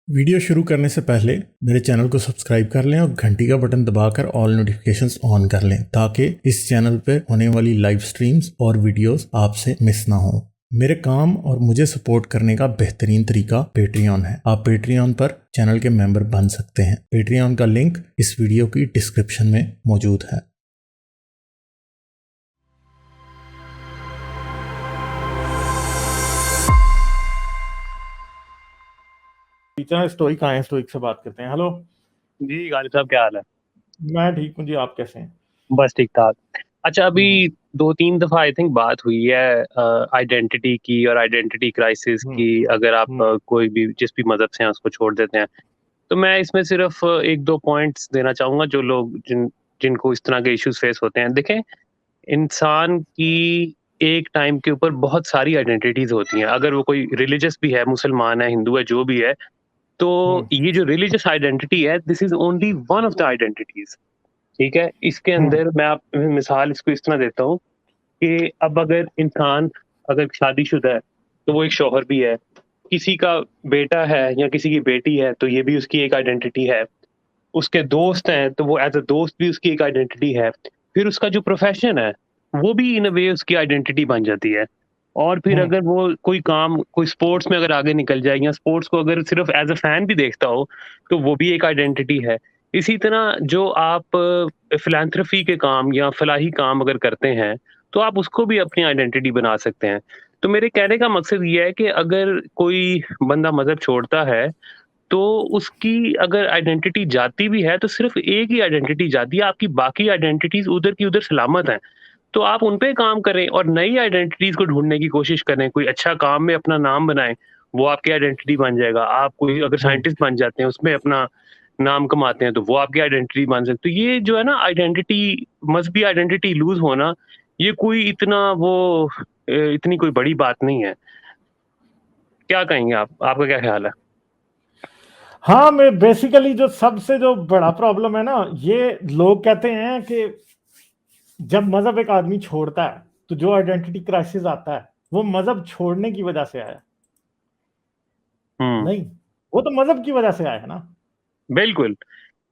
Video शुरू करने से पहले मेरे चैनल को सब्सक्राइब कर लें और घंटी का बटन दबाकर ऑल नोटिफिकेशंस ऑन कर लें ताकि इस चैनल पर होने वाली लाइव स्ट्रीम्स और वीडियोस आपसे मिस ना हो। मेरे काम और मुझे सपोर्ट करने का बेहतरीन तरीका पेट्रियन है। आप पेट्रियन पर चैनल के मेंबर बन सकते हैं। पेट्रियन का लिंक इस वीडियो की डिस्क्रिप्शन में मौजूद है। स्टोइक आए, स्टोइक से बात करते हैं। हेलो जी गालिब साहब, क्या हाल है? मैं ठीक हूँ जी, आप कैसे हैं? बस ठीक ठाक। अच्छा, अभी 2-3 दफा आई थिंक बात हुई है आइडेंटिटी की और आइडेंटिटी क्राइसिस हम्म की। अगर आप हम्म कोई भी जिस भी मजहब से हैं उसको छोड़ देते हैं, तो मैं इसमें सिर्फ 1-2 पॉइंट्स देना चाहूंगा जो लोग जिनको इस तरह के इश्यूज फेस होते हैं। देखें, इंसान की एक टाइम के ऊपर बहुत सारी आइडेंटिटीज होती हैं। अगर वो कोई रिलीजियस भी है, मुसलमान है, हिंदू है, जो भी है, तो हम्म ये जो रिलीजियस आइडेंटिटी है, this is only one of the identities. ठीक है, इसके हम्म अंदर मैं आप मिसाल इसको इस तरह देता हूँ कि अब अगर इंसान अगर शादीशुदा है तो वो एक शौहर भी है, किसी का बेटा है या किसी की बेटी है तो ये भी उसकी एक आइडेंटिटी है, उसके दोस्त हैं तो वो एज अ दोस्त भी उसकी एक आइडेंटिटी है, फिर उसका जो प्रोफेशन है वो भी इन अ वे उसकी आइडेंटिटी बन जाती है। और फिर हम्म अगर वो कोई काम, कोई स्पोर्ट्स में अगर आगे निकल जाए या स्पोर्ट्स को अगर सिर्फ एज अ फैन भी देखता हो तो वो भी एक आइडेंटिटी है। इसी तरह जो आप फिलैंथ्रोपी के काम या फलाही काम अगर करते हैं तो आप उसको भी अपनी आइडेंटिटी बना सकते हैं। तो मेरे कहने का मकसद ये है कि अगर कोई बंदा मजहब छोड़ता है तो उसकी अगर आइडेंटिटी जाती भी है तो सिर्फ एक ही आइडेंटिटी जाती है, आपकी बाकी आइडेंटिटीज उधर की उधर सलामत हैं। तो आप उन पे काम करें और नई आइडेंटिटीज को ढूंढने की कोशिश करें, कोई अच्छा काम में अपना नाम बनाएं, वो आपकी आइडेंटिटी बन जाएगा। आप कोई अगर हम्म साइंटिस्ट बन जाते हैं, उसमें अपना नाम कमाते हैं, तो वो आपकी आइडेंटिटी बन सकती है। तो ये जो है ना आइडेंटिटी, मजहबी आइडेंटिटी लूज होना, ये कोई इतना वो इतनी कोई बड़ी बात नहीं है। क्या कहेंगे आप? आपका क्या ख्याल है? हाँ, मैं बेसिकली जो सबसे जो बड़ा प्रॉब्लम है ना, ये लोग कहते हैं कि जब मजहब एक आदमी छोड़ता है तो जो आइडेंटिटी क्राइसिस आता है वो मजहब छोड़ने की वजह से आया। हम्म। नहीं, वो तो मजहब की वजह से आया ना। बिल्कुल,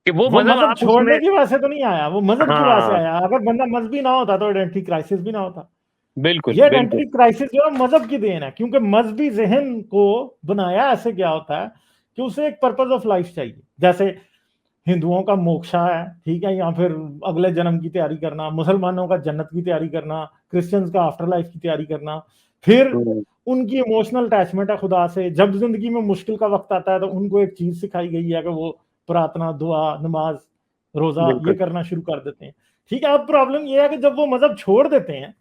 कि वो वो मतलब मजहब आप छोड़ने उसमें। की वजह से तो नहीं आया, वो मजहब की वजह से हाँ, आया। अगर बंदा मजहबी ना होता तो आइडेंटिटी क्राइसिस भी ना होता। बिल्कुल ये बिल्कुल। आइडेंटिटी क्राइसिस जो है मजहब की देन है, क्योंकि मजहबी जहन को बनाया ऐसे क्या होता है कि उसे एक पर्पज ऑफ लाइफ चाहिए। जैसे हिंदुओं का मोक्षा है, ठीक है, या फिर अगले जन्म की तैयारी करना, मुसलमानों का जन्नत की तैयारी करना, क्रिश्चियंस का आफ्टर लाइफ की तैयारी करना, फिर हम्म, उनकी इमोशनल अटैचमेंट है खुदा से। जब जिंदगी में मुश्किल का वक्त आता है तो उनको एक चीज सिखाई गई है कि वो प्रार्थना, दुआ, नमाज, रोजा ये बिल्कुल। करना शुरू कर देते हैं। ठीक है, अब प्रॉब्लम ये है कि जब वो मजहब छोड़ देते हैं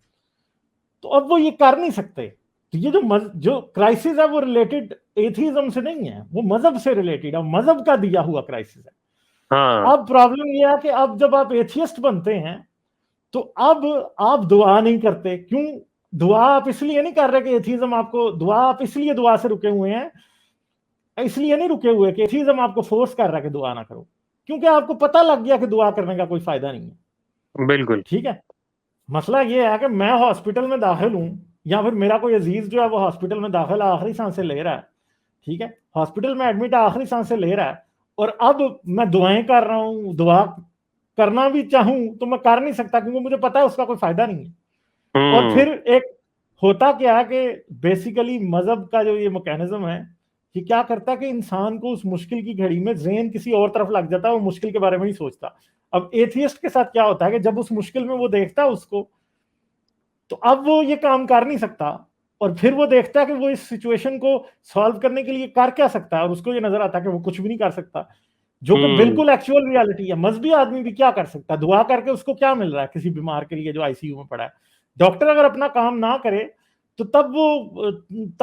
तो अब वो ये कर नहीं सकते। तो ये जो क्राइसिस है वो रिलेटेड एथीज्म से नहीं है, वो मजहब से रिलेटेड है, मजहब का दिया हुआ क्राइसिस है। हाँ। अब प्रॉब्लम यह है कि अब जब आप एथियस्ट बनते हैं तो अब आप दुआ नहीं करते। क्यों? दुआ आप इसलिए नहीं कर रहे कि एथिज्म आपको, दुआ आप इसलिए दुआ से रुके हुए हैं, इसलिए नहीं रुके हुए कि एथिज्म आपको फोर्स कर रहा है कि दुआ ना करो, क्योंकि आपको पता लग गया कि दुआ करने का कोई फायदा नहीं है। बिल्कुल। ठीक है, मसला ये है कि मैं हॉस्पिटल में दाखिल हूं या फिर मेरा कोई अजीज जो है वो हॉस्पिटल में दाखिल है, आखिरी सांसें ले रहा है। ठीक है, हॉस्पिटल में एडमिट है, आखिरी सांसें ले रहा है, और अब मैं दुआएं कर रहा हूं, दुआ करना भी चाहूं तो मैं कर नहीं सकता क्योंकि मुझे पता है उसका कोई फायदा नहीं है। और हम्म। फिर एक होता क्या है कि बेसिकली मजहब का जो ये मैकेनिज्म है कि क्या करता है कि इंसान को उस मुश्किल की घड़ी में ज़हन किसी और तरफ लग जाता है, वो मुश्किल के बारे में नहीं सोचता। अब एथियस्ट के साथ क्या होता है कि जब उस मुश्किल में वो देखता है उसको, तो अब वो ये काम कर नहीं सकता, और फिर वो देखता है कि वो इस सिचुएशन को सॉल्व करने के लिए कर क्या सकता है, और उसको ये नजर आता है कि वो कुछ भी नहीं कर सकता, जो कि हम्म। बिल्कुल एक्चुअल रियलिटी है। मजहबी आदमी भी क्या कर सकता है? दुआ करके उसको क्या मिल रहा है किसी बीमार के लिए जो आईसीयू में पड़ा है? डॉक्टर अगर अपना काम ना करे तो तब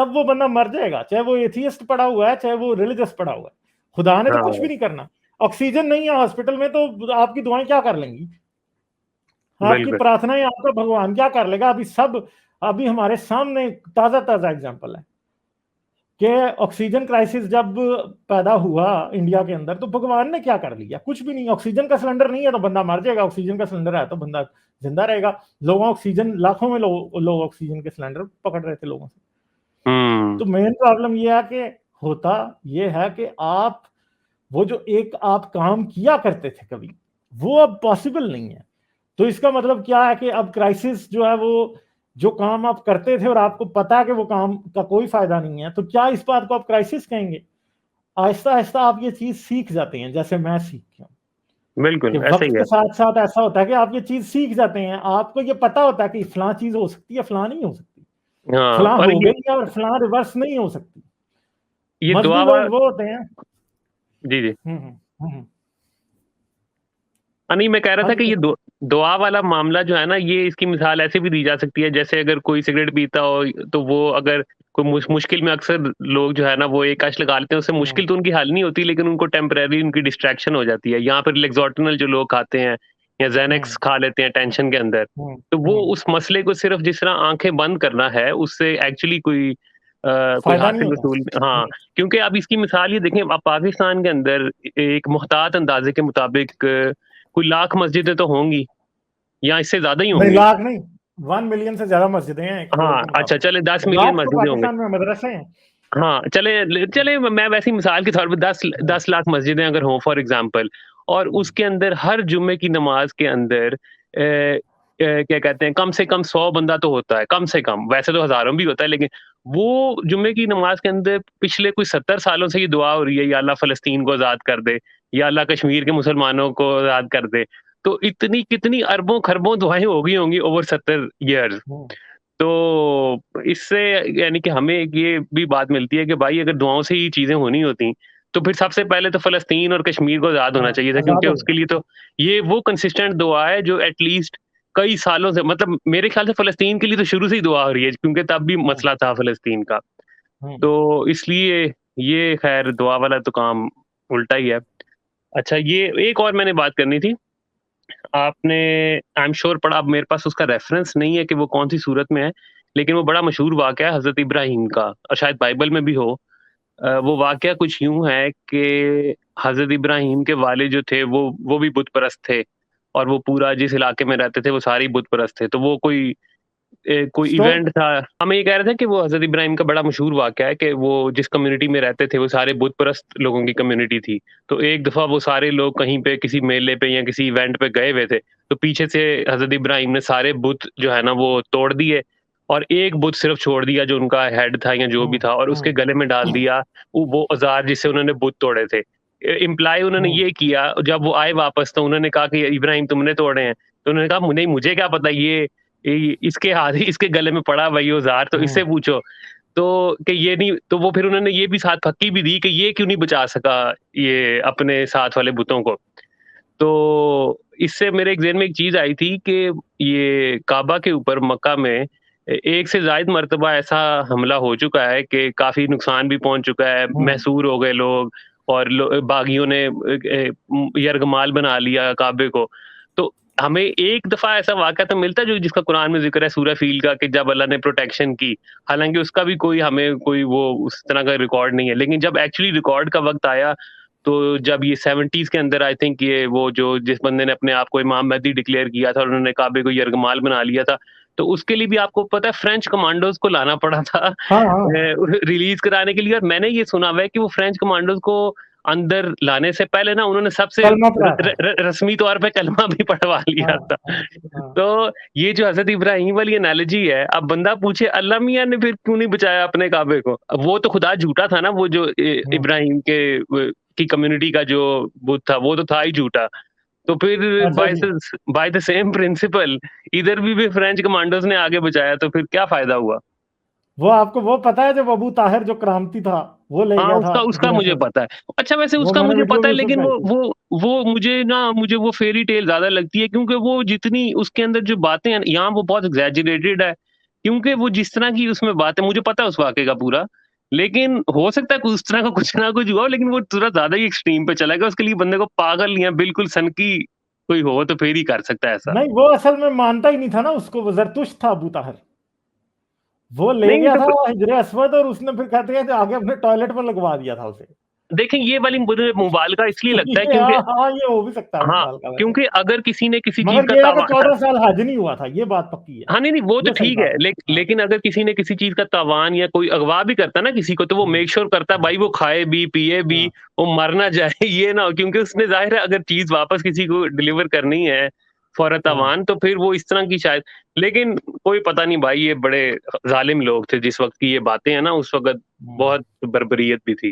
वो बंदा मर जाएगा, चाहे वो एथियस्ट पड़ा हुआ है चाहे वो रिलीजियस पड़ा हुआ है। खुदा ने तो कुछ भी हाँ, नहीं करना। ऑक्सीजन नहीं है हॉस्पिटल में तो आपकी दुआएं क्या कर लेंगी? आपकी बिल्कुल। प्रार्थनाएं आपका भगवान क्या कर लेगा? अभी हमारे सामने ताजा ताजा एग्जांपल है कि ऑक्सीजन क्राइसिस जब पैदा हुआ इंडिया के अंदर तो भगवान ने क्या कर लिया? कुछ भी नहीं। ऑक्सीजन का सिलेंडर नहीं है तो बंदा मर जाएगा, ऑक्सीजन का सिलेंडर है तो बंदा जिंदा रहेगा। लाखों में लोग ऑक्सीजन के सिलेंडर पकड़ रहे थे लोगों से। हम्म। तो मेन प्रॉब्लम ये है कि होता ये है कि आप वो जो एक आप काम किया करते थे कभी, वो अब पॉसिबल नहीं है। तो इसका मतलब क्या है कि अब क्राइसिस जो है, वो जो काम आप करते थे और आपको पता है कि वो काम का कोई फायदा नहीं है, तो क्या इस बात को आप क्राइसिस कहेंगे? आहिस्ता आहिस्ता आप ये चीज सीख जाते हैं, जैसे मैं सीख गया कि बिल्कुल ऐसा वक्त ही के है। साथ साथ ऐसा होता है कि आप ये चीज सीख जाते हैं। आपको ये पता होता है कि फलां चीज हो सकती है, फलां नहीं हो सकती, हाँ, फलां और हो गई है और फलां रिवर्स नहीं हो सकती। ये मजबी दुआ लोग वो होते हैं। जी, जी। हम्म हम्म हम्म, नहीं, मैं कह रहा हाँ था जी कि ये कहिए। दुआ वाला मामला जो है ना, ये इसकी मिसाल ऐसे भी दी जा सकती है, जैसे अगर कोई सिगरेट पीता हो, तो वो अगर कोई मुश्किल में, अक्सर लोग जो है ना वो एक कश लगा लेते हैं, उससे हम्म मुश्किल तो उनकी हल नहीं होती, लेकिन उनको टेम्परेरी उनकी डिस्ट्रैक्शन हो जाती है। या फिर लेक्सोटनल जो लोग खाते हैं या ज़ैनेक्स हम्म खा लेते हैं टेंशन के अंदर, हम्म तो वो हम्म, उस मसले को सिर्फ जिस तरह आँखें बंद करना है, उससे एक्चुअली कोई फायदा नहीं हासिल होता। वसूल हाँ, क्योंकि आप इसकी मिसाल ये देखें, आप पाकिस्तान के अंदर एक मुहतात अंदाज़े के मुताबिक कोई लाख मस्जिदें तो होंगी, या इससे ज़्यादा ही नहीं, होंगी। लाख नहीं, 1 मिलियन से ज्यादा मस्जिदें हैं 1 करोड़ हाँ, के अच्छा, मुताबिक। चले 10 मिलियन लाख तो मस्जिदें होंगी। पाकिस्तान में मदरसे हैं। हाँ, चले मैं वैसे ही मिसाल के तौर पे 10 लाख मस्जिदें अगर हों फॉर एग्ज़ाम्पल, और उसके अंदर हर जुम्मे की नमाज़ के अंदर क्या कहते हैं, कम से कम 100 बंदा तो होता है, कम से कम, वैसे तो हज़ारों भी होता है, लेकिन वो जुम्मे की नमाज़ के अंदर पिछले कोई 70 सालों से ये दुआ हो रही है, या अल्लाह फ़लस्तीन को आज़ाद कर दे, या अल्लाह कश्मीर के मुसलमानों को आज़ाद कर दे। तो इतनी कितनी अरबों-खरबों दुआएँ हो गई होंगी ओवर 70 ईयर्स। हम्म, तो इससे यानी कि हमें एक ये भी बात मिलती है कि भाई, अगर दुआओं से ही चीज़ें होनी होती, तो फिर सबसे पहले तो फ़लस्तीन और कश्मीर को आज़ाद होना हाँ, चाहिए था, आजाद क्योंकि हो उसके गया। लिए तो ये वो कंसिस्टेंट दुआ है जो एट लीस्ट कई सालों से, मतलब मेरे ख़्याल से फ़लस्तीन के लिए तो शुरू से ही दुआ हो रही है, क्योंकि तब भी हम्म मसला था फ़लस्तीन का। हम्म तो इसलिए ये ख़ैर दुआ वाला तो काम उल्टा ही है। अच्छा, ये एक और मैंने बात करनी थी। आपने आई एम श्योर पढ़ा, अब मेरे पास उसका रेफ़रेंस नहीं है कि वो कौन-सी सूरत में है, लेकिन वो बड़ा मशहूर वाक़या है हज़रत इब्राहीम का, और शायद बाइबल में भी हो। वो वाक़या कुछ यूँ है कि हज़रत इब्राहीम के वालिद जो थे, वो भी बुत परस्त थे, और वो पूरा जिस इलाके में रहते थे वो सारे ही बुत परस्त थे। तो वो कोई स्टोरी। इवेंट था। हम ये कह रहे थे कि वो हज़रत इब्राहीम का बड़ा मशहूर वाक़या है कि वो जिस कम्युनिटी में रहते थे, वो सारे बुत परस्त लोगों की कम्युनिटी थी। तो एक दफ़ा वो सारे लोग कहीं पे किसी मेले पे या किसी इवेंट पे गए हुए थे, तो पीछे से हज़रत इब्राहीम ने सारे बुत जो है ना वो तोड़ दिए, और एक बुत सिर्फ़ छोड़ दिया जो उनका हेड था या जो भी हम्म था, और उसके हम्म गले में डाल दिया वो औज़ार जिससे उन्होंने बुत तोड़े थे। इम्प्लाई उन्होंने हम्म ये किया, जब वो आए वापस तो उन्होंने कहा कि इब्राहीम तुमने तोड़े हैं? तो उन्होंने कहा नहीं, मुझे क्या पता, ये इसके हाथ ही इसके गले में पड़ा वही औज़ार, तो इससे हम्म, पूछो। तो कि ये नहीं, तो वो फिर उन्होंने ये भी साथ फक्की भी दी कि ये क्यों नहीं बचा सका ये अपने साथ वाले बुतों को। तो इससे मेरे एक ज़हन में एक चीज़ आई थी कि ये काबा के ऊपर मक्का में एक से ज़ायद मर्तबा ऐसा हमला हो चुका है कि काफ़ी नुकसान भी पहुँच चुका है, हम्म, महसूर हो गए लोग, और बागियों ने यरगमाल बना लिया काबे को। तो हमें एक दफ़ा ऐसा वाक़या तो मिलता है जो जिसका कुरान में ज़िक्र है सूरह फ़ील का, कि जब अल्लाह ने प्रोटेक्शन की। हालाँकि उसका भी कोई हमें कोई वो उस तरह का रिकॉर्ड नहीं है। लेकिन जब एक्चुअली रिकॉर्ड का वक़्त आया, तो जब ये 70s के अंदर आई थिंक ये वो जो जिस बंदे ने अपने आप को इमाम महदी डिक्लेयर किया था और उन्होंने काबे को यरगमाल बना लिया था, तो उसके लिए भी आपको पता है फ्रेंच कमांडोज़ को लाना पड़ा था हाँ हाँ, रिलीज़ कराने के लिए। और मैंने ये सुना हुआ है कि वो फ्रेंच कमांडोज़ को अंदर लाने से पहले ना उन्होंने सबसे कलमा र पढ़ा था। र रस्मी तौर पे कलमा भी पढ़वा लिया हाँ था। हाँ हाँ, तो ये जो हज़रत इब्राहीम वाली एनालॉजी है, अब बंदा पूछे अल्लाह मियाँ ने फिर क्यों नहीं बचाया अपने काबे को? अब वो तो खुदा झूठा था ना, वो जो हम्म, इब्राहीम के की कम्युनिटी का जो बुत था, वो तो था ही झूठा। तो फिर अच्छा जी। बाय द सेम प्रिंसिपल इधर भी फ्रेंच कमांडोज़ ने आगे बचाया, तो फिर क्या फ़ायदा हुआ? वो आपको वो पता है जब अबू ताहिर जो क्रांति था वो ले हाँ, गया था उसका हिजर मुझे असवद? पता है। अच्छा, वैसे वो उसका मैंने मुझे वीडियो पता भी है, उसमें लेकिन शेयर की। वो मुझे वो फेयरी टेल ज़्यादा लगती है, क्योंकि वो जितनी उसके अंदर जो बातें हैं यहाँ वो बहुत एक्ज़ैजरेटेड है। क्योंकि वो जिस तरह की उसमें बातें, मुझे पता है उस वाक़ये का पूरा, लेकिन हो सकता है कि उस तरह का कुछ ना कुछ हुआ हो, लेकिन वो थोड़ा ज़्यादा ही एक्सट्रीम पे चला गया। उसके लिए बंदे को पागल या बिल्कुल सनकी कोई हो तो फिर ही कर सकता है ऐसा। नहीं, वो असल में मानता ही नहीं था ना उसको, वो जरतुश था अबू ताहिर। वो ले नहीं गया तो था हिजर असवद और उसने फिर कहते हैं कि आगे अपने टॉयलेट पर लगवा दिया था उसे। देखें ये वाली मुझे मुबालगा इसलिए लगता है ये क्योंकि हाँ ये हो भी सकता है हाँ, मुबालगा वैसे। क्योंकि अगर किसी ने किसी चीज मगर का ये है कि तावा 14 साल हज नहीं हुआ था, ये बात पक्की है। हाँ, नहीं, वो तो ये सही ठीक बात है, है। हाँ। लेकिन अगर किसी ने किसी चीज़ का तावान या कोई अगवा भी करता है ना किसी को, तो वो मेक श्योर करता है भाई वो खाए भी, पिए भी, हाँ। वो मर ना जाए ये ना हो, क्योंकि उसने ज़ाहिर है अगर चीज़ वापस किसी को डिलीवर करनी है फॉर अ हाँ। तावान, तो फिर वो इस तरह की शायद, लेकिन कोई पता नहीं भाई ये बड़े ज़ालिम लोग थे जिस वक़्त की ये बातें हैं ना, उस वक़्त बहुत बर्बरियत भी थी।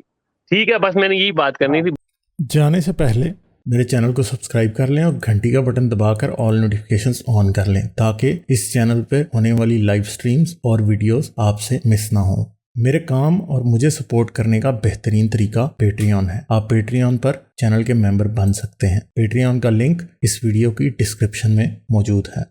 ठीक है, बस मैंने यही बात करनी थी। जाने से पहले मेरे चैनल को सब्सक्राइब कर लें और घंटी का बटन दबाकर ऑल नोटिफिकेशंस ऑन कर लें ताकि इस चैनल पर होने वाली लाइव स्ट्रीम्स और वीडियोस आपसे मिस ना हो। मेरे काम और मुझे सपोर्ट करने का बेहतरीन तरीका पेट्रियन है। आप पेट्रियन पर चैनल के मेंबर बन सकते हैं। पेट्रियन का लिंक इस वीडियो की डिस्क्रिप्शन में मौजूद है।